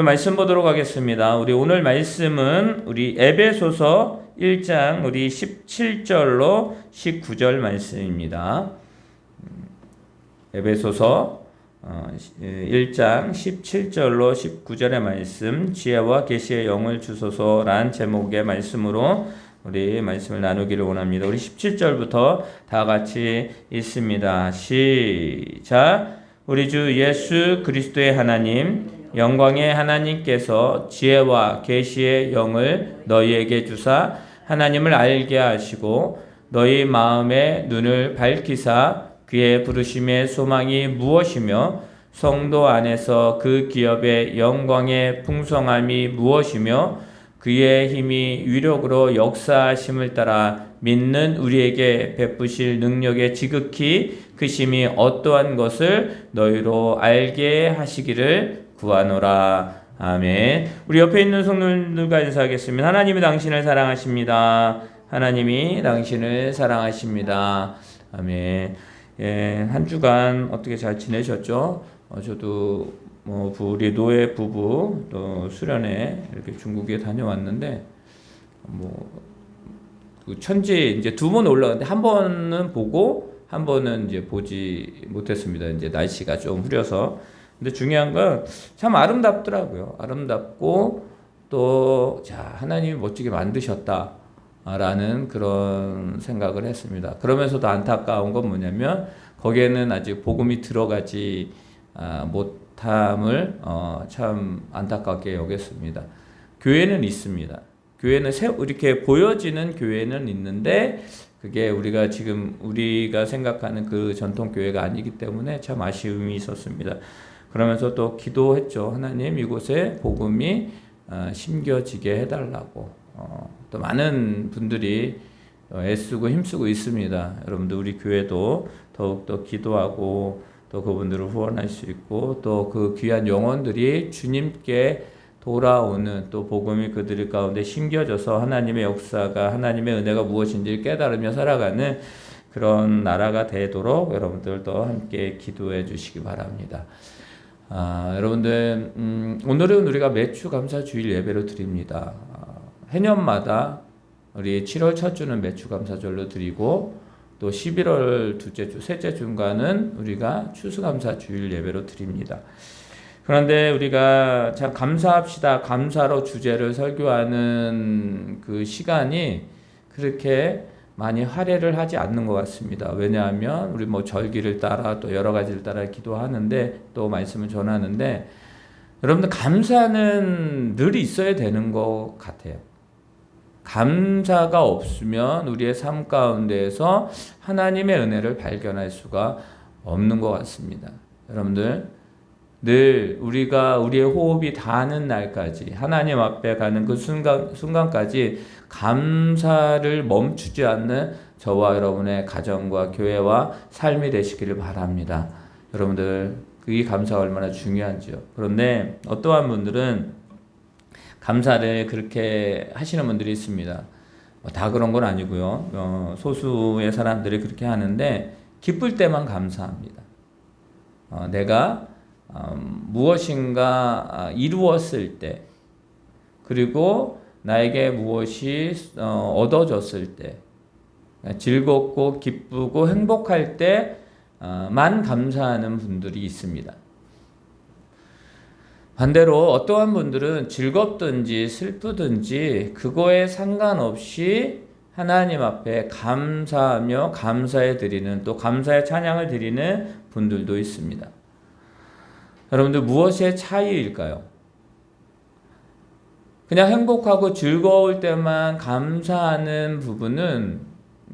말씀 보도록 하겠습니다. 우리 오늘 말씀은 우리 에베소서 1장 우리 17절로 19절 말씀입니다. 에베소서 1장 17절로 19절의 말씀, 지혜와 계시의 영을 주소서란 제목의 말씀으로 우리 말씀을 나누기를 원합니다. 우리 17절부터 다 같이 읽습니다. 시작. 우리 주 예수 그리스도의 하나님, 영광의 하나님께서 지혜와 계시의 영을 너희에게 주사 하나님을 알게 하시고 너희 마음의 눈을 밝히사 그의 부르심의 소망이 무엇이며 성도 안에서 그 기업의 영광의 풍성함이 무엇이며 그의 힘이 위력으로 역사하심을 따라 믿는 우리에게 베푸실 능력의 지극히 크심이 어떠한 것을 너희로 알게 하시기를 구하노라. 아멘. 우리 옆에 있는 성도들과 인사하겠습니다. 하나님이 당신을 사랑하십니다. 하나님이 당신을 사랑하십니다. 아멘. 예, 한 주간 어떻게 잘 지내셨죠? 저도 우리 노예 부부 또 수련회 이렇게 중국에 다녀왔는데 그 천지 이제 2번 올라갔는데 한 번은 보고 한 번은 이제 보지 못했습니다. 이제 날씨가 좀 흐려서. 근데 중요한 건 참 아름답더라고요. 아름답고 또 하나님이 멋지게 만드셨다라는 그런 생각을 했습니다. 그러면서도 안타까운 건 뭐냐면 거기에는 아직 복음이 들어가지 못함을 참 안타깝게 여겼습니다. 교회는 있습니다. 교회는 이렇게 보여지는 교회는 있는데 그게 우리가 생각하는 그 전통 교회가 아니기 때문에 참 아쉬움이 있었습니다. 그러면서 또 기도했죠. 하나님, 이곳에 복음이 심겨지게 해달라고. 또 많은 분들이 애쓰고 힘쓰고 있습니다. 여러분들 우리 교회도 더욱더 기도하고 또 그분들을 후원할 수 있고 또 그 귀한 영혼들이 주님께 돌아오는 또 복음이 그들 가운데 심겨져서 하나님의 역사가 하나님의 은혜가 무엇인지 깨달으며 살아가는 그런 나라가 되도록 여러분들도 함께 기도해 주시기 바랍니다. 여러분들 오늘은 우리가 매주 감사주일 예배로 드립니다. 해년마다 우리 7월 첫 주는 매주 감사절로 드리고 또 11월 둘째 주, 셋째 주간은 우리가 추수감사주일 예배로 드립니다. 그런데 우리가 참 감사합시다, 감사로 주제를 설교하는 그 시간이 그렇게 많이 할애를 하지 않는 것 같습니다. 왜냐하면 우리 절기를 따라 또 여러 가지를 따라 기도하는데 또 말씀을 전하는데 여러분들 감사는 늘 있어야 되는 것 같아요. 감사가 없으면 우리의 삶 가운데에서 하나님의 은혜를 발견할 수가 없는 것 같습니다. 여러분들 늘 우리의 호흡이 닿는 날까지 하나님 앞에 가는 그 순간까지 감사를 멈추지 않는 저와 여러분의 가정과 교회와 삶이 되시기를 바랍니다. 여러분들 이 감사가 얼마나 중요한지요. 그런데 어떠한 분들은 감사를 그렇게 하시는 분들이 있습니다. 다 그런 건 아니고요. 소수의 사람들이 그렇게 하는데 기쁠 때만 감사합니다. 내가 무엇인가 이루었을 때 그리고 나에게 무엇이 얻어졌을 때 즐겁고 기쁘고 행복할 때만 감사하는 분들이 있습니다. 반대로 어떠한 분들은 즐겁든지 슬프든지 그거에 상관없이 하나님 앞에 감사하며 감사해 드리는 또 감사의 찬양을 드리는 분들도 있습니다. 여러분들 무엇의 차이일까요? 그냥 행복하고 즐거울 때만 감사하는 부분은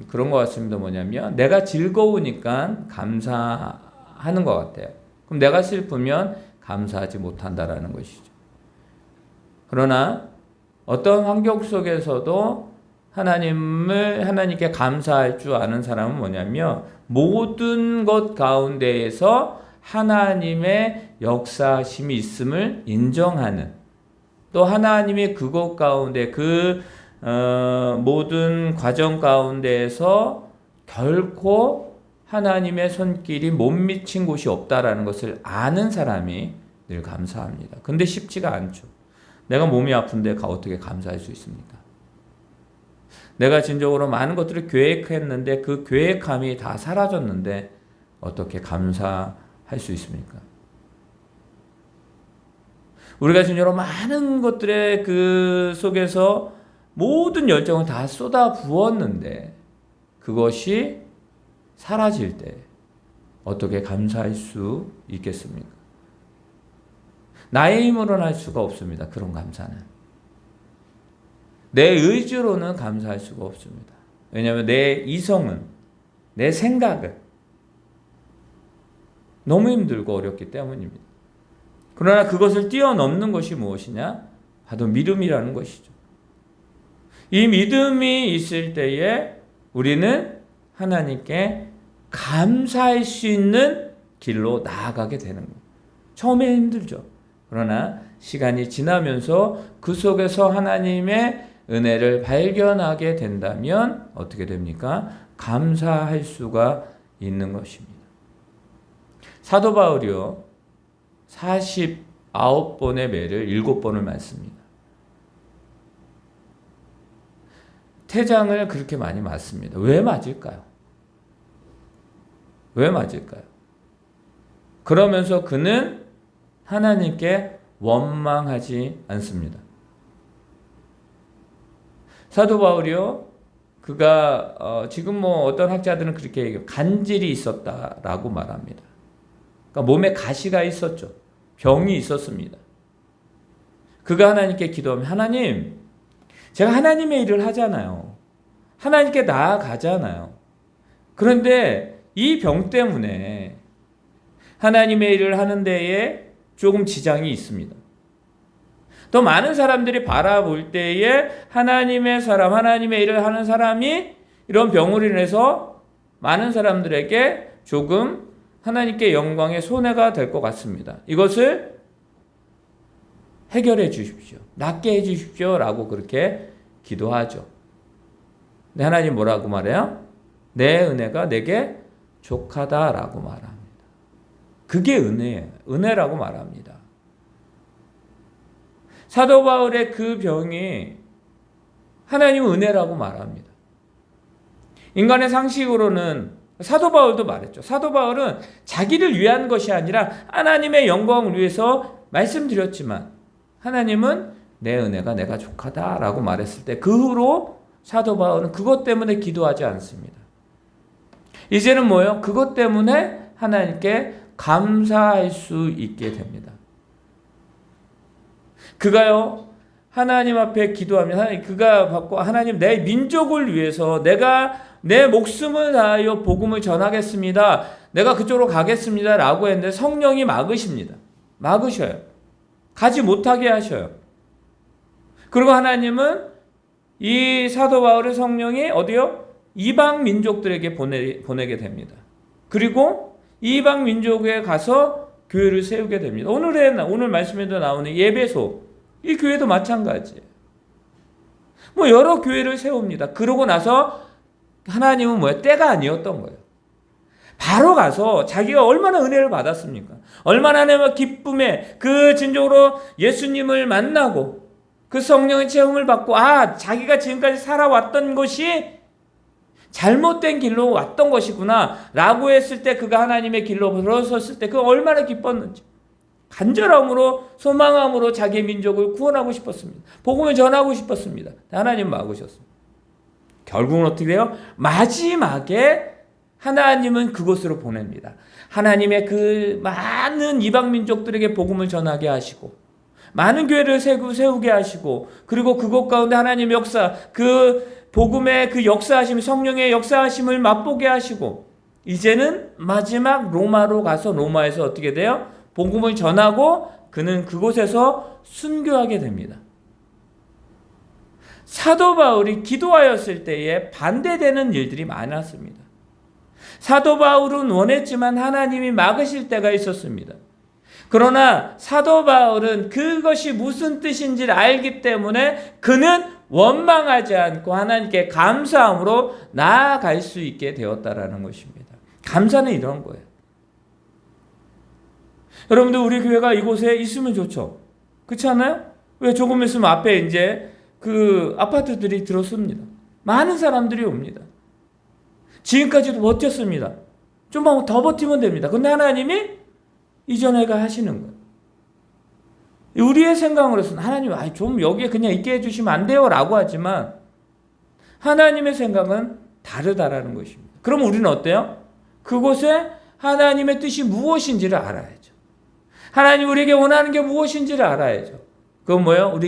그런 것 같습니다. 뭐냐면 내가 즐거우니까 감사하는 것 같아요. 그럼 내가 슬프면 감사하지 못한다라는 것이죠. 그러나 어떤 환경 속에서도 하나님께 감사할 줄 아는 사람은 뭐냐면 모든 것 가운데에서 하나님의 역사심이 있음을 인정하는 또 하나님이 그것 가운데 모든 과정 가운데에서 결코 하나님의 손길이 못 미친 곳이 없다라는 것을 아는 사람이 늘 감사합니다. 근데 쉽지가 않죠. 내가 몸이 아픈데 어떻게 감사할 수 있습니까? 내가 진정으로 많은 것들을 계획했는데 그 계획함이 다 사라졌는데 어떻게 감사할 수 있습니까? 우리가 진정으로 많은 것들의 그 속에서 모든 열정을 다 쏟아 부었는데 그것이 사라질 때 어떻게 감사할 수 있겠습니까? 나의 힘으로는 할 수가 없습니다. 그런 감사는. 내 의지로는 감사할 수가 없습니다. 왜냐하면 내 이성은, 내 생각은 너무 힘들고 어렵기 때문입니다. 그러나 그것을 뛰어넘는 것이 무엇이냐? 바로 믿음이라는 것이죠. 이 믿음이 있을 때에 우리는 하나님께 감사할 수 있는 길로 나아가게 되는 거예요. 처음에 힘들죠. 그러나 시간이 지나면서 그 속에서 하나님의 은혜를 발견하게 된다면 어떻게 됩니까? 감사할 수가 있는 것입니다. 사도 바울이요, 49번의 매를 7번을 맞습니다. 태장을 그렇게 많이 맞습니다. 왜 맞을까요? 왜 맞을까요? 그러면서 그는 하나님께 원망하지 않습니다. 사도 바울이요, 그가 지금 어떤 학자들은 그렇게 얘기해요. 간질이 있었다라고 말합니다. 그러니까 몸에 가시가 있었죠. 병이 있었습니다. 그가 하나님께 기도하면, 하나님, 제가 하나님의 일을 하잖아요. 하나님께 나아가잖아요. 그런데 이 병 때문에 하나님의 일을 하는 데에 조금 지장이 있습니다. 더 많은 사람들이 바라볼 때에 하나님의 사람, 하나님의 일을 하는 사람이 이런 병으로 인해서 많은 사람들에게 조금 하나님께 영광의 손해가 될 것 같습니다. 이것을 해결해 주십시오. 낫게 해 주십시오. 라고 그렇게 기도하죠. 근데 하나님 뭐라고 말해요? 내 은혜가 내게 족하다라고 말합니다. 그게 은혜예요. 은혜라고 말합니다. 사도 바울의 그 병이 하나님의 은혜라고 말합니다. 인간의 상식으로는 사도 바울도 말했죠. 사도 바울은 자기를 위한 것이 아니라 하나님의 영광을 위해서 말씀드렸지만 하나님은 내 은혜가 내가 족하다라고 말했을 때 그 후로 사도 바울은 그것 때문에 기도하지 않습니다. 이제는 뭐예요? 그것 때문에 하나님께 감사할 수 있게 됩니다. 그가요, 하나님 앞에 기도하면 하나님, 그가 받고 하나님 내 민족을 위해서 내가 내 목숨을 다하여 복음을 전하겠습니다. 내가 그쪽으로 가겠습니다. 라고 했는데 성령이 막으십니다. 막으셔요. 가지 못하게 하셔요. 그리고 하나님은 이 사도 바울의 성령이 어디요? 이방 민족들에게 보내게 됩니다. 그리고 이방 민족에 가서 교회를 세우게 됩니다. 오늘 말씀에도 나오는 예배소, 이 교회도 마찬가지예요. 여러 교회를 세웁니다. 그러고 나서 하나님은 뭐예요? 때가 아니었던 거예요. 바로 가서 자기가 얼마나 은혜를 받았습니까? 얼마나 하나님의 기쁨에 그 진정으로 예수님을 만나고 그 성령의 체험을 받고 자기가 지금까지 살아왔던 것이 잘못된 길로 왔던 것이구나 라고 했을 때 그가 하나님의 길로 들어섰을 때 그가 얼마나 기뻤는지 간절함으로 소망함으로 자기의 민족을 구원하고 싶었습니다. 복음을 전하고 싶었습니다. 하나님 막으셨습니다. 결국은 어떻게 돼요? 마지막에 하나님은 그곳으로 보냅니다. 하나님의 그 많은 이방 민족들에게 복음을 전하게 하시고 많은 교회를 세우게 하시고 그리고 그곳 가운데 하나님의 역사, 그 복음의 그 역사하심, 성령의 역사하심을 맛보게 하시고 이제는 마지막 로마로 가서 로마에서 어떻게 돼요? 복음을 전하고 그는 그곳에서 순교하게 됩니다. 사도 바울이 기도하였을 때에 반대되는 일들이 많았습니다. 사도 바울은 원했지만 하나님이 막으실 때가 있었습니다. 그러나 사도 바울은 그것이 무슨 뜻인지를 알기 때문에 그는 원망하지 않고 하나님께 감사함으로 나아갈 수 있게 되었다라는 것입니다. 감사는 이런 거예요. 여러분들 우리 교회가 이곳에 있으면 좋죠. 그렇지 않아요? 왜 조금 있으면 앞에 이제 그 아파트들이 들어섭니다. 많은 사람들이 옵니다. 지금까지도 버텼습니다. 좀만 더 버티면 됩니다. 근데 하나님이 이전에가 하시는 거예요. 우리의 생각으로서는 하나님 좀 여기에 그냥 있게 해주시면 안 돼요 라고 하지만 하나님의 생각은 다르다라는 것입니다. 그럼 우리는 어때요? 그곳에 하나님의 뜻이 무엇인지를 알아야죠. 하나님 우리에게 원하는 게 무엇인지를 알아야죠. 그건 뭐예요?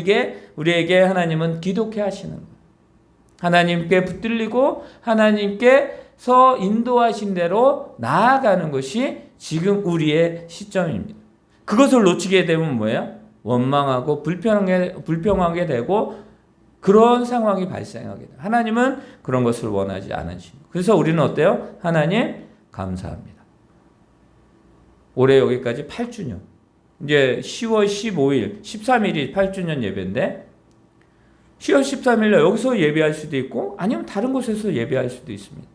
우리에게 하나님은 기독해 하시는 거예요. 하나님께 붙들리고 하나님께서 인도하신 대로 나아가는 것이 지금 우리의 시점입니다. 그것을 놓치게 되면 뭐예요? 원망하고 불평하게 되고 그런 상황이 발생하게 돼요. 하나님은 그런 것을 원하지 않으십니다. 그래서 우리는 어때요? 하나님 감사합니다. 올해 여기까지 8주년. 이제 10월 15일, 13일이 8주년 예배인데 10월 13일날 여기서 예배할 수도 있고 아니면 다른 곳에서 예배할 수도 있습니다.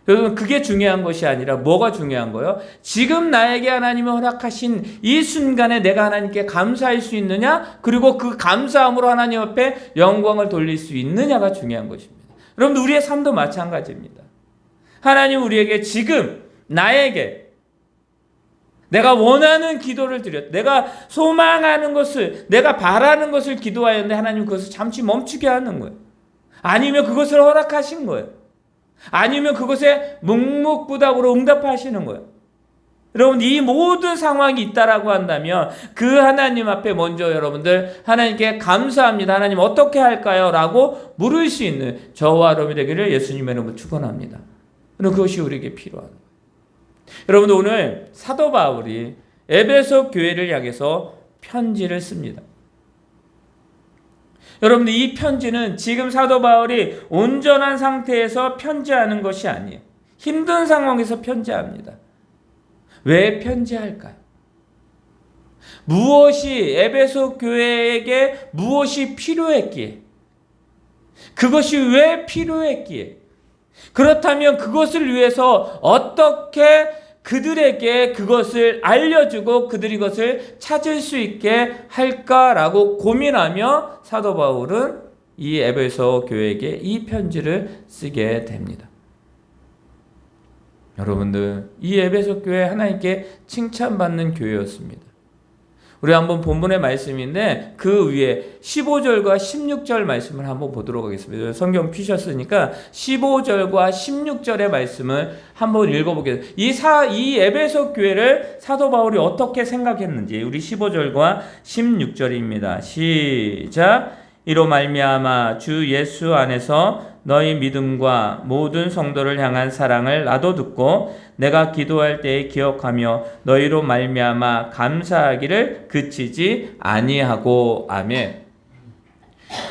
여러분 그게 중요한 것이 아니라 뭐가 중요한 거예요? 지금 나에게 하나님이 허락하신 이 순간에 내가 하나님께 감사할 수 있느냐, 그리고 그 감사함으로 하나님 앞에 영광을 돌릴 수 있느냐가 중요한 것입니다. 여러분 우리의 삶도 마찬가지입니다. 하나님 우리에게 지금 나에게 내가 원하는 기도를 드렸다. 내가 소망하는 것을, 내가 바라는 것을 기도하였는데 하나님 그것을 잠시 멈추게 하는 거예요. 아니면 그것을 허락하신 거예요. 아니면 그것에 묵묵부답으로 응답하시는 거예요. 여러분 이 모든 상황이 있다라고 한다면 그 하나님 앞에 먼저 여러분들 하나님께 감사합니다. 하나님 어떻게 할까요? 라고 물을 수 있는 저와 여러분이 되기를 예수님의 이름으로 축원합니다. 그것이 우리에게 필요한 거예요. 여러분들 오늘 사도 바울이 에베소 교회를 향해서 편지를 씁니다. 여러분들 이 편지는 지금 사도 바울이 온전한 상태에서 편지하는 것이 아니에요. 힘든 상황에서 편지합니다. 왜 편지할까요? 무엇이 에베소 교회에게 무엇이 필요했기에, 그것이 왜 필요했기에, 그렇다면 그것을 위해서 어떻게 그들에게 그것을 알려주고 그들이 그것을 찾을 수 있게 할까라고 고민하며 사도 바울은 이 에베소 교회에게 이 편지를 쓰게 됩니다. 여러분들 이 에베소 교회 하나님께 칭찬받는 교회였습니다. 우리 한번 본문의 말씀인데 그 위에 15절과 16절 말씀을 한번 보도록 하겠습니다. 성경 피셨으니까 15절과 16절의 말씀을 한번 읽어보겠습니다. 이 에베소 교회를 사도 바울이 어떻게 생각했는지 우리 15절과 16절입니다. 시작. 이로 말미암아 주 예수 안에서 너희 믿음과 모든 성도를 향한 사랑을 나도 듣고 내가 기도할 때에 기억하며 너희로 말미암아 감사하기를 그치지 아니하고. 아멘.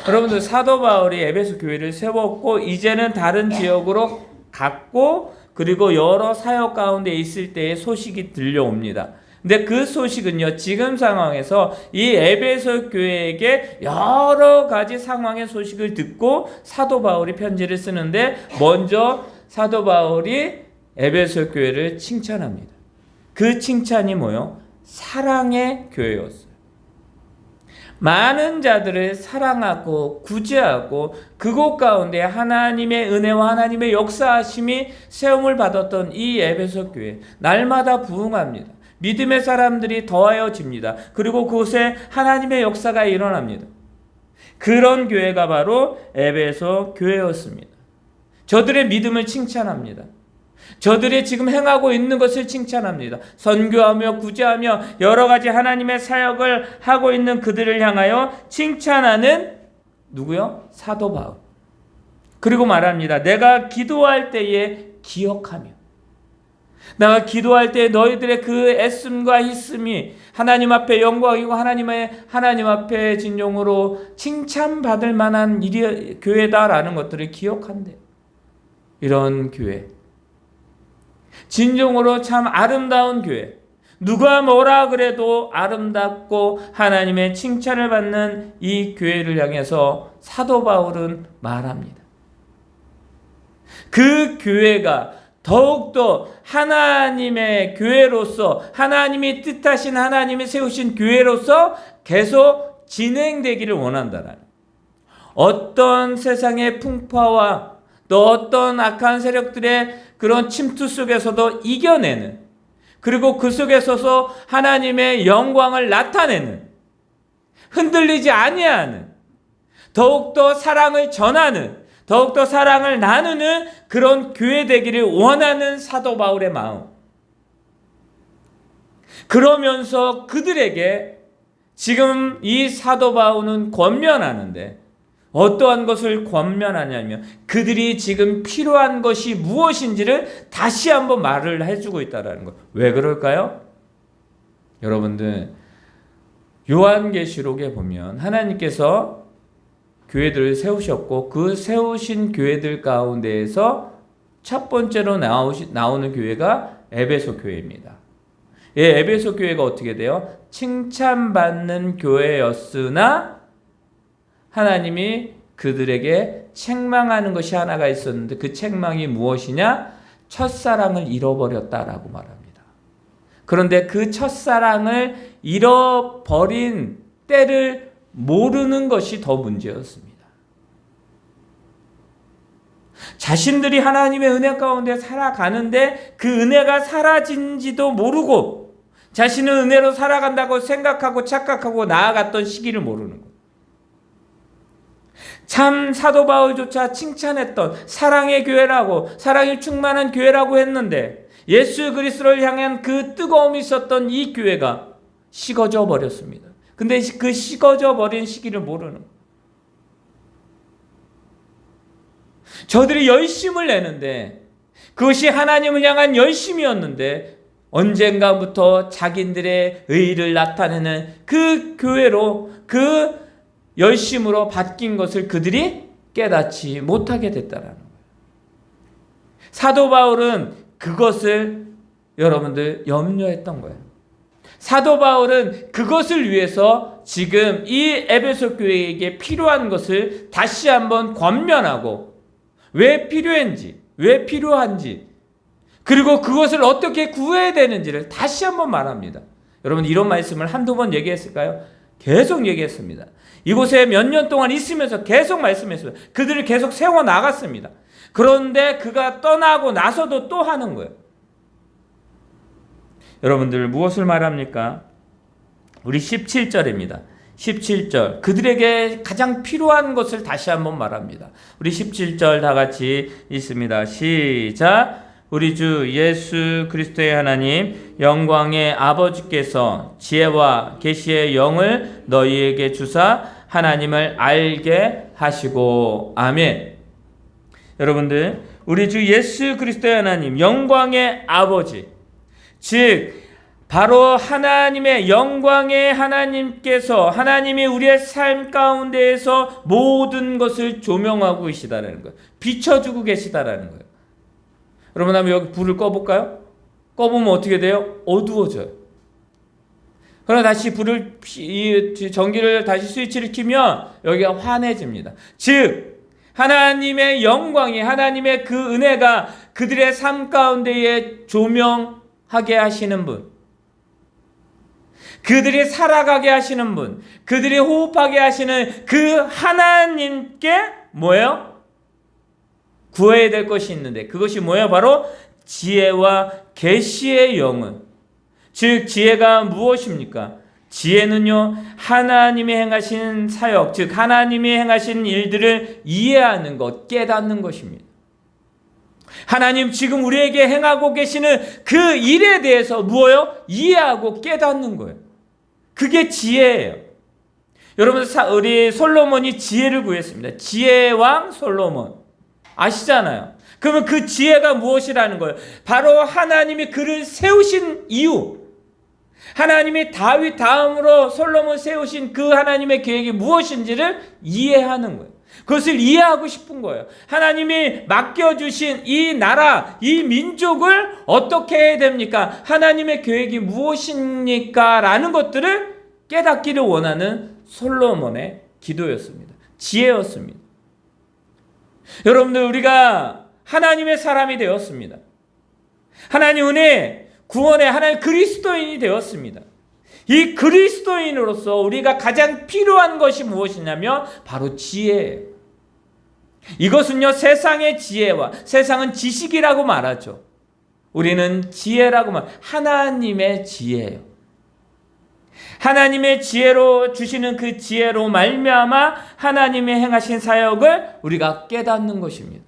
여러분들 사도 바울이 에베소 교회를 세웠고 이제는 다른 지역으로 갔고 그리고 여러 사역 가운데 있을 때의 소식이 들려옵니다. 근데 그 소식은요, 지금 상황에서 이 에베소 교회에게 여러 가지 상황의 소식을 듣고 사도 바울이 편지를 쓰는데 먼저 사도 바울이 에베소 교회를 칭찬합니다. 그 칭찬이 뭐예요? 사랑의 교회였어요. 많은 자들을 사랑하고 구제하고 그곳 가운데 하나님의 은혜와 하나님의 역사하심이 세움을 받았던 이 에베소 교회, 날마다 부흥합니다. 믿음의 사람들이 더하여집니다. 그리고 그곳에 하나님의 역사가 일어납니다. 그런 교회가 바로 에베소 교회였습니다. 저들의 믿음을 칭찬합니다. 저들이 지금 행하고 있는 것을 칭찬합니다. 선교하며 구제하며 여러 가지 하나님의 사역을 하고 있는 그들을 향하여 칭찬하는 누구요? 사도 바울. 그리고 말합니다. 내가 기도할 때에 기억하며, 내가 기도할 때 너희들의 그 애씀과 희씀이 하나님 앞에 영광이고 하나님 앞에 진정으로 칭찬받을 만한 교회다라는 것들을 기억한대. 이런 교회, 진정으로 참 아름다운 교회, 누가 뭐라 그래도 아름답고 하나님의 칭찬을 받는 이 교회를 향해서 사도 바울은 말합니다. 그 교회가 더욱더 하나님의 교회로서 하나님이 뜻하신 하나님이 세우신 교회로서 계속 진행되기를 원한다는, 어떤 세상의 풍파와 또 어떤 악한 세력들의 그런 침투 속에서도 이겨내는, 그리고 그 속에 서서 하나님의 영광을 나타내는, 흔들리지 아니하는, 더욱더 사랑을 전하는, 더욱더 사랑을 나누는 그런 교회 되기를 원하는 사도 바울의 마음. 그러면서 그들에게 지금 이 사도 바울은 권면하는데, 어떠한 것을 권면하냐면 그들이 지금 필요한 것이 무엇인지를 다시 한번 말을 해주고 있다는 것. 왜 그럴까요? 여러분들, 요한계시록에 보면 하나님께서 교회들을 세우셨고, 그 세우신 교회들 가운데에서 첫 번째로 나오는 교회가 에베소 교회입니다. 예, 에베소 교회가 어떻게 돼요? 칭찬받는 교회였으나 하나님이 그들에게 책망하는 것이 하나가 있었는데, 그 책망이 무엇이냐? 첫사랑을 잃어버렸다라고 말합니다. 그런데 그 첫사랑을 잃어버린 때를 모르는 것이 더 문제였습니다. 자신들이 하나님의 은혜 가운데 살아가는데 그 은혜가 사라진지도 모르고 자신은 은혜로 살아간다고 생각하고 착각하고 나아갔던 시기를 모르는 것. 참 사도 바울조차 칭찬했던 사랑의 교회라고, 사랑이 충만한 교회라고 했는데 예수 그리스도를 향한 그 뜨거움이 있었던 이 교회가 식어져 버렸습니다. 근데 그 식어져 버린 시기를 모르는 거예요. 저들이 열심을 내는데 그것이 하나님을 향한 열심이었는데 언젠가부터 자기들의 의의를 나타내는 그 교회로, 그 열심으로 바뀐 것을 그들이 깨닫지 못하게 됐다는 거예요. 사도 바울은 그것을 여러분들 염려했던 거예요. 사도 바울은 그것을 위해서 지금 이 에베소 교회에게 필요한 것을 다시 한번 권면하고, 왜 필요한지, 왜 필요한지, 그리고 그것을 어떻게 구해야 되는지를 다시 한번 말합니다. 여러분, 이런 말씀을 한두 번 얘기했을까요? 계속 얘기했습니다. 이곳에 몇 년 동안 있으면서 계속 말씀했습니다. 그들을 계속 세워나갔습니다. 그런데 그가 떠나고 나서도 또 하는 거예요. 여러분들, 무엇을 말합니까? 우리 17절입니다. 17절, 그들에게 가장 필요한 것을 다시 한번 말합니다. 우리 17절 다 같이 읽습니다. 시작. 우리 주 예수 그리스도의 하나님 영광의 아버지께서 지혜와 계시의 영을 너희에게 주사 하나님을 알게 하시고. 아멘. 여러분들, 우리 주 예수 그리스도의 하나님 영광의 아버지, 즉 바로 하나님의 영광의 하나님께서, 하나님이 우리의 삶 가운데에서 모든 것을 조명하고 계시다는 거예요. 비춰주고 계시다는 거예요. 여러분, 한번 여기 불을 꺼볼까요? 꺼보면 어떻게 돼요? 어두워져요. 그러나 다시 전기를 다시 스위치를 켜면 여기가 환해집니다. 즉 하나님의 영광이, 하나님의 그 은혜가 그들의 삶 가운데에 조명하게 하시는 분, 그들이 살아가게 하시는 분, 그들이 호흡하게 하시는 그 하나님께 뭐예요? 구해야 될 것이 있는데, 그것이 뭐예요? 바로 지혜와 계시의 영은, 즉 지혜가 무엇입니까? 지혜는요, 하나님이 행하신 사역, 즉 하나님이 행하신 일들을 이해하는 것, 깨닫는 것입니다. 하나님 지금 우리에게 행하고 계시는 그 일에 대해서 무엇요? 이해하고 깨닫는 거예요. 그게 지혜예요. 여러분, 우리 솔로몬이 지혜를 구했습니다. 지혜의 왕 솔로몬 아시잖아요. 그러면 그 지혜가 무엇이라는 거예요? 바로 하나님이 그를 세우신 이유, 하나님이 다윗 다음으로 솔로몬 세우신 그 하나님의 계획이 무엇인지를 이해하는 거예요. 그것을 이해하고 싶은 거예요. 하나님이 맡겨주신 이 나라, 이 민족을 어떻게 해야 됩니까? 하나님의 계획이 무엇입니까? 라는 것들을 깨닫기를 원하는 솔로몬의 기도였습니다. 지혜였습니다. 여러분들, 우리가 하나님의 사람이 되었습니다. 하나님 은혜, 구원의 하나님 그리스도인이 되었습니다. 이 그리스도인으로서 우리가 가장 필요한 것이 무엇이냐면 바로 지혜예요. 이것은요, 세상의 지혜와, 세상은 지식이라고 말하죠. 우리는 지혜라고 하나님의 지혜예요. 하나님의 지혜로 주시는 그 지혜로 말미암아 하나님의 행하신 사역을 우리가 깨닫는 것입니다.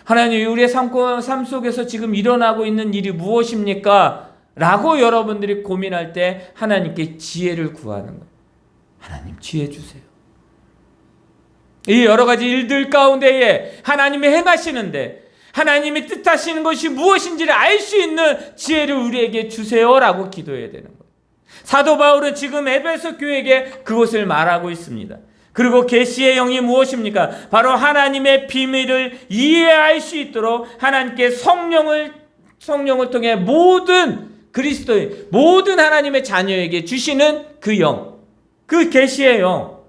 하나님, 우리의 삶 속에서 지금 일어나고 있는 일이 무엇입니까? 라고 여러분들이 고민할 때 하나님께 지혜를 구하는 거예요. 하나님, 지혜 주세요. 이 여러 가지 일들 가운데에 하나님이 행하시는데 하나님이 뜻하시는 것이 무엇인지를 알 수 있는 지혜를 우리에게 주세요라고 기도해야 되는 거예요. 사도 바울은 지금 에베소 교회에게 그것을 말하고 있습니다. 그리고 계시의 영이 무엇입니까? 바로 하나님의 비밀을 이해할 수 있도록 하나님께 성령을 통해 모든 그리스도의 모든 하나님의 자녀에게 주시는 그 영, 그 계시의 영,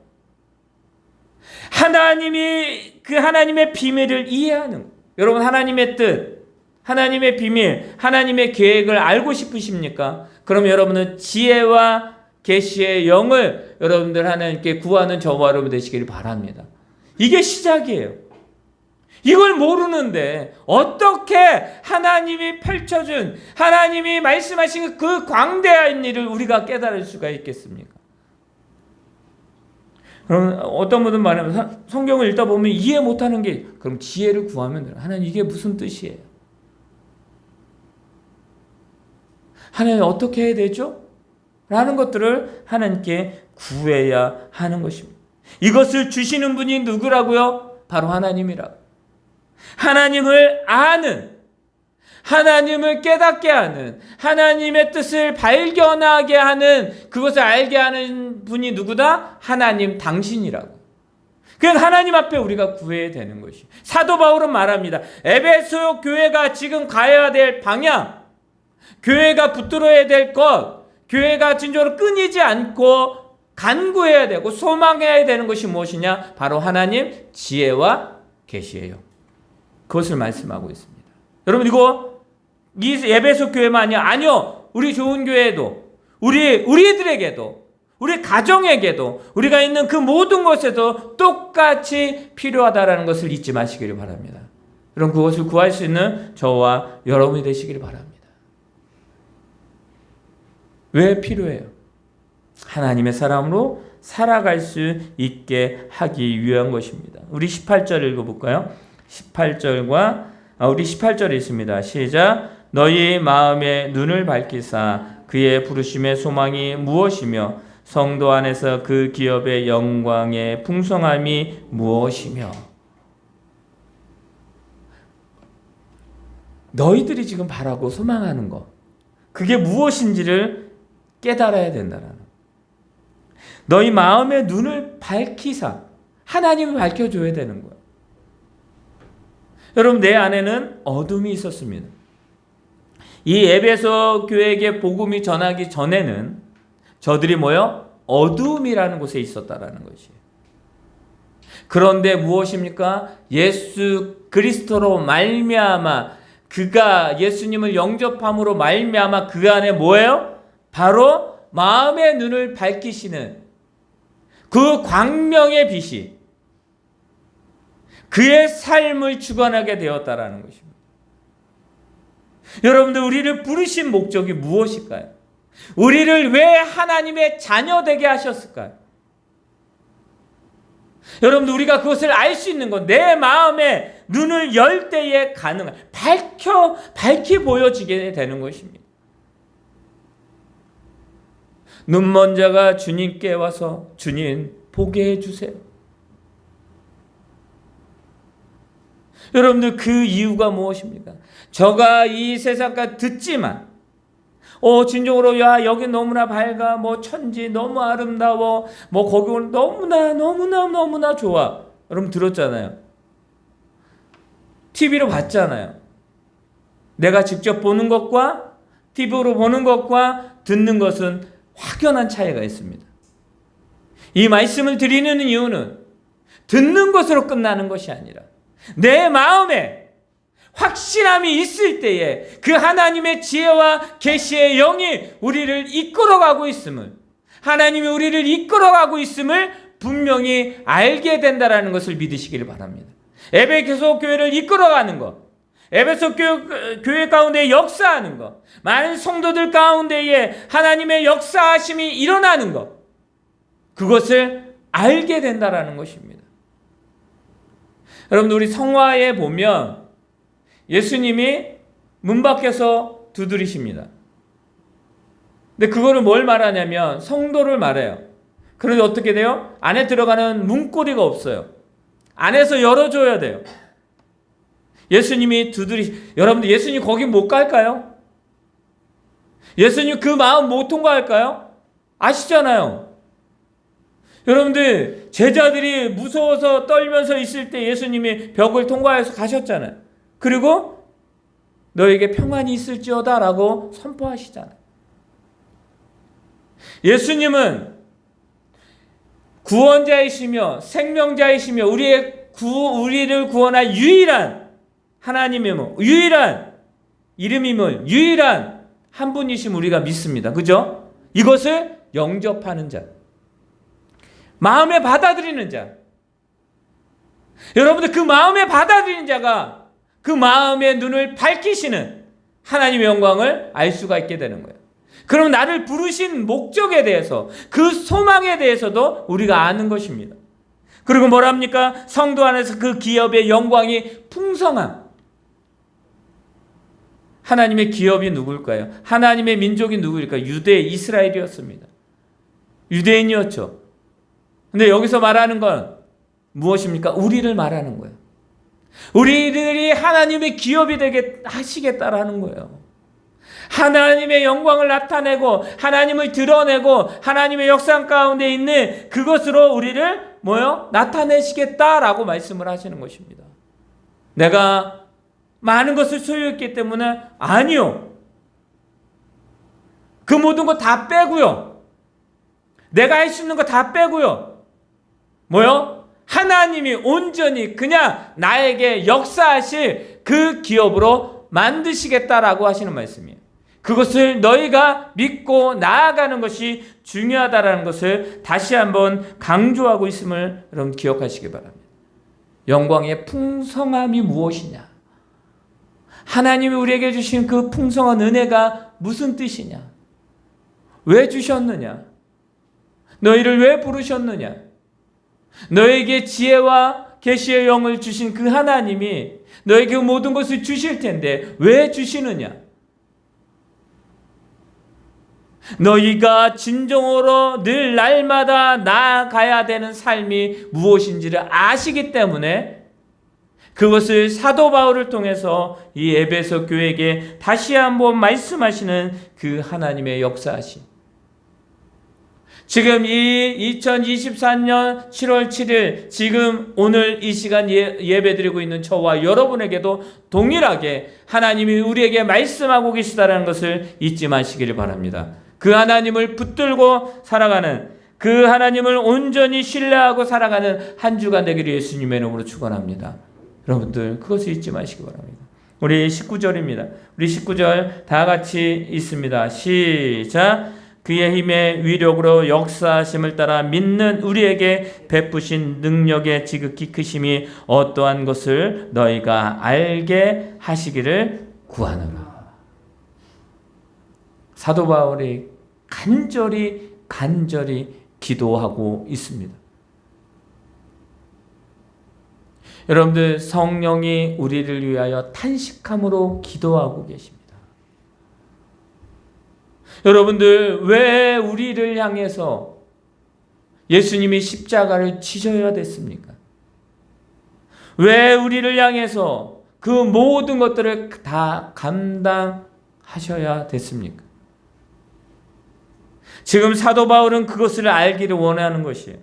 하나님이 그 하나님의 비밀을 이해하는 것. 여러분, 하나님의 뜻, 하나님의 비밀, 하나님의 계획을 알고 싶으십니까? 그럼 여러분은 지혜와 계시의 영을 여러분들 하나님께 구하는 저와 여러분 되시기를 바랍니다. 이게 시작이에요. 이걸 모르는데 어떻게 하나님이 펼쳐준, 하나님이 말씀하신 그 광대한 일을 우리가 깨달을 수가 있겠습니까? 그럼 어떤 분은 말하면 성경을 읽다 보면 이해 못하는 게, 그럼 지혜를 구하면 돼요. 하나님, 이게 무슨 뜻이에요? 하나님, 어떻게 해야 되죠? 라는 것들을 하나님께 구해야 하는 것입니다. 이것을 주시는 분이 누구라고요? 바로 하나님이라고. 하나님을 아는, 하나님을 깨닫게 하는, 하나님의 뜻을 발견하게 하는, 그것을 알게 하는 분이 누구다? 하나님 당신이라고. 그러니까 하나님 앞에 우리가 구해야 되는 것이. 사도 바울은 말합니다. 에베소 교회가 지금 가야 될 방향, 교회가 붙들어야 될 것, 교회가 진정으로 끊이지 않고 간구해야 되고 소망해야 되는 것이 무엇이냐? 바로 하나님 지혜와 계시예요. 그것을 말씀하고 있습니다. 여러분, 이거 이 에베소 교회만이 아니요. 우리 좋은 교회도, 우리들에게도, 우리 가정에게도, 우리가 있는 그 모든 것에도 똑같이 필요하다라는 것을 잊지 마시기를 바랍니다. 여러분, 그것을 구할 수 있는 저와 여러분이 되시기를 바랍니다. 왜 필요해요? 하나님의 사람으로 살아갈 수 있게 하기 위한 것입니다. 우리 18절 읽어볼까요? 18절과 우리 18절에 있습니다. 시작. 너희 마음의 눈을 밝히사 그의 부르심의 소망이 무엇이며 성도 안에서 그 기업의 영광의 풍성함이 무엇이며. 너희들이 지금 바라고 소망하는 것, 그게 무엇인지를 깨달아야 된다는. 너희 마음의 눈을 밝히사, 하나님을 밝혀줘야 되는 거예요. 여러분, 내 안에는 어둠이 있었습니다. 이 에베소 교회에게 복음이 전하기 전에는 저들이 뭐요? 어둠이라는 곳에 있었다라는 것이에요. 그런데 무엇입니까? 예수 그리스도로 말미암아, 그가 예수님을 영접함으로 말미암아 그 안에 뭐예요? 바로 마음의 눈을 밝히시는 그 광명의 빛이 그의 삶을 주관하게 되었다라는 것입니다. 여러분들, 우리를 부르신 목적이 무엇일까요? 우리를 왜 하나님의 자녀 되게 하셨을까요? 여러분들, 우리가 그것을 알 수 있는 건 내 마음의 눈을 열 때에 가능한, 밝히 보여지게 되는 것입니다. 눈먼 자가 주님께 와서 주님 보게 해주세요. 여러분들, 그 이유가 무엇입니까? 저가 이 세상까지 듣지만 진정으로 야 여기 너무나 밝아, 뭐 천지 너무 아름다워, 뭐 거기 오늘 너무나 좋아. 여러분 들었잖아요. TV로 봤잖아요. 내가 직접 보는 것과 TV로 보는 것과 듣는 것은 확연한 차이가 있습니다. 이 말씀을 드리는 이유는 듣는 것으로 끝나는 것이 아니라 내 마음에 확신함이 있을 때에 그 하나님의 지혜와 계시의 영이 우리를 이끌어가고 있음을, 하나님이 우리를 이끌어가고 있음을 분명히 알게 된다라는 것을 믿으시기를 바랍니다. 에베소 교회를 이끌어가는 것, 에베소 교회 가운데 역사하는 것, 많은 성도들 가운데에 하나님의 역사하심이 일어나는 것, 그것을 알게 된다라는 것입니다. 여러분들, 우리 성화에 보면 예수님이 문 밖에서 두드리십니다. 근데 그거를 뭘 말하냐면 성도를 말해요. 그런데 어떻게 돼요? 안에 들어가는 문고리가 없어요. 안에서 열어줘야 돼요. 예수님이 여러분들, 예수님 거기 못 갈까요? 예수님 그 마음 못 통과할까요? 아시잖아요. 여러분들, 제자들이 무서워서 떨면서 있을 때 예수님이 벽을 통과해서 가셨잖아요. 그리고 너에게 평안이 있을지어다 라고 선포하시잖아요. 예수님은 구원자이시며 생명자이시며 우리를 구원할 유일한 하나님임을, 유일한 이름임을, 유일한 한 분이심 우리가 믿습니다. 그죠? 이것을 영접하는 자, 마음에 받아들이는 자, 여러분들, 그 마음에 받아들이는 자가 그 마음의 눈을 밝히시는 하나님의 영광을 알 수가 있게 되는 거예요. 그럼 나를 부르신 목적에 대해서, 그 소망에 대해서도 우리가 아는 것입니다. 그리고 뭐랍니까? 성도 안에서 그 기업의 영광이 풍성함. 하나님의 기업이 누구일까요? 하나님의 민족이 누구일까요? 유대, 이스라엘이었습니다. 유대인이었죠. 근데 여기서 말하는 건 무엇입니까? 우리를 말하는 거예요. 우리들이 하나님의 기업이 되게 하시겠다라는 거예요. 하나님의 영광을 나타내고 하나님을 드러내고 하나님의 역사 가운데 있는 그것으로 우리를 나타내시겠다라고 말씀을 하시는 것입니다. 내가 많은 것을 소유했기 때문에 아니요. 그 모든 거 다 빼고요. 내가 할 수 있는 거 다 빼고요. 하나님이 온전히 그냥 나에게 역사하실 그 기업으로 만드시겠다라고 하시는 말씀이에요. 그것을 너희가 믿고 나아가는 것이 중요하다라는 것을 다시 한번 강조하고 있음을 여러분 기억하시기 바랍니다. 영광의 풍성함이 무엇이냐? 하나님이 우리에게 주신 그 풍성한 은혜가 무슨 뜻이냐? 왜 주셨느냐? 너희를 왜 부르셨느냐? 너에게 지혜와 계시의 영을 주신 그 하나님이 너에게 모든 것을 주실 텐데 왜 주시느냐? 너희가 진정으로 늘 날마다 나아가야 되는 삶이 무엇인지를 아시기 때문에 그것을 사도 바울을 통해서 이 에베소 교회에게 다시 한번 말씀하시는 그 하나님의 역사하심. 지금 이 2024년 7월 7일 지금 오늘 이 시간 예배드리고 있는 저와 여러분에게도 동일하게 하나님이 우리에게 말씀하고 계시다는 것을 잊지 마시기를 바랍니다. 그 하나님을 붙들고 살아가는, 그 하나님을 온전히 신뢰하고 살아가는 한 주가 되기를 예수님의 이름으로 축원합니다. 여러분들 그것을 잊지 마시기 바랍니다. 우리 19절입니다. 우리 19절 다 같이 읽습니다. 시작. 그의 힘의 위력으로 역사하심을 따라 믿는 우리에게 베푸신 능력의 지극히 크심이 어떠한 것을 너희가 알게 하시기를 구하노라. 사도 바울이 간절히 기도하고 있습니다. 여러분들, 성령이 우리를 위하여 탄식함으로 기도하고 계십니다. 여러분들, 왜 우리를 향해서 예수님이 십자가를 지셔야 됐습니까? 왜 우리를 향해서 그 모든 것들을 다 감당하셔야 됐습니까? 지금 사도 바울은 그것을 알기를 원하는 것이에요.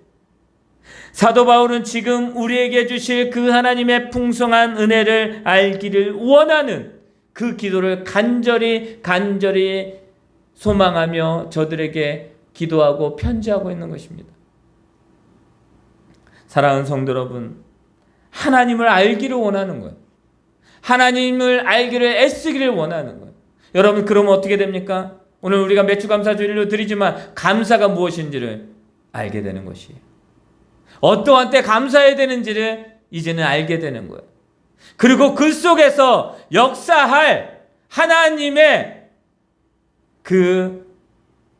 사도 바울은 지금 우리에게 주실 그 하나님의 풍성한 은혜를 알기를 원하는 그 기도를 간절히 소망하며 저들에게 기도하고 편지하고 있는 것입니다. 사랑하는 성도 여러분, 하나님을 알기를 원하는 거예요. 하나님을 알기를 애쓰기를 원하는 거예요. 여러분, 그러면 어떻게 됩니까? 오늘 우리가 매주감사주일로 드리지만 감사가 무엇인지를 알게 되는 것이에요. 어떠한 때 감사해야 되는지를 이제는 알게 되는 거예요. 그리고 그 속에서 역사할 하나님의 그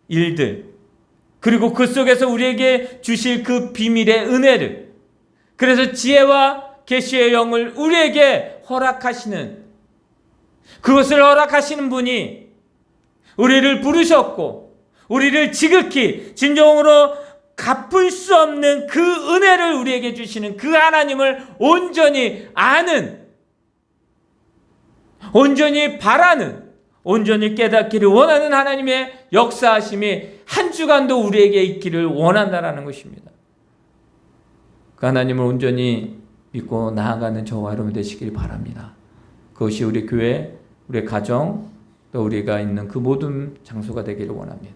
일들, 그리고 그 속에서 우리에게 주실 그 비밀의 은혜를, 그래서 지혜와 계시의 영을 우리에게 허락하시는, 그것을 허락하시는 분이 우리를 부르셨고 우리를 지극히 진정으로 갚을 수 없는 그 은혜를 우리에게 주시는 그 하나님을 온전히 아는, 온전히 바라는, 온전히 깨닫기를 원하는 하나님의 역사하심이 한 주간도 우리에게 있기를 원한다라는 것입니다. 그 하나님을 온전히 믿고 나아가는 저와 여러분 되시길 바랍니다. 그것이 우리 교회, 우리 가정, 또 우리가 있는 그 모든 장소가 되기를 원합니다.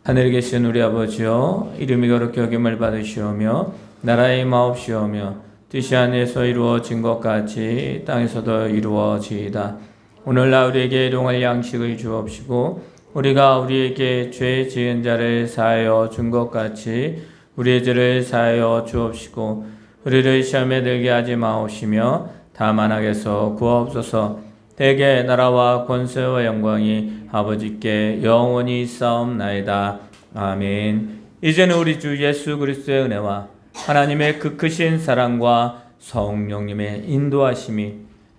하늘에 계신 우리 아버지여, 이름이 거룩히 여김을 받으시오며 나라의 마옵시오며 뜻이 하늘에서 이루어진 것 같이 땅에서도 이루어지이다. 오늘날 우리에게 일용할 양식을 주옵시고 우리가 우리에게 죄 지은 자를 사하여 준 것 같이 우리의 죄를 사하여 주옵시고 우리를 시험에 들게 하지 마옵시며 다만 악에서 구하옵소서. 대개 나라와 권세와 영광이 아버지께 영원히 있사옵나이다. 아멘. 이제는 우리 주 예수 그리스도의 은혜와 하나님의 그 크신 사랑과 성령님의 인도하심이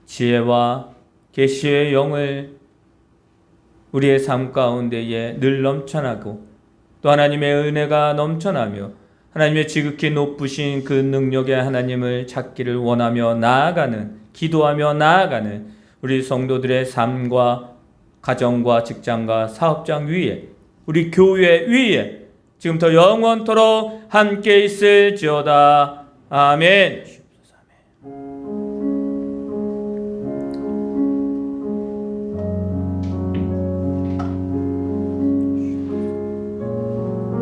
지혜와 계시의 영을 우리의 삶 가운데에 늘 넘쳐나고 또 하나님의 은혜가 넘쳐나며 하나님의 지극히 높으신 그 능력의 하나님을 찾기를 원하며 나아가는, 기도하며 나아가는 우리 성도들의 삶과 가정과 직장과 사업장 위에, 우리 교회 위에 지금부터 영원토록 함께 있을지어다. 아멘.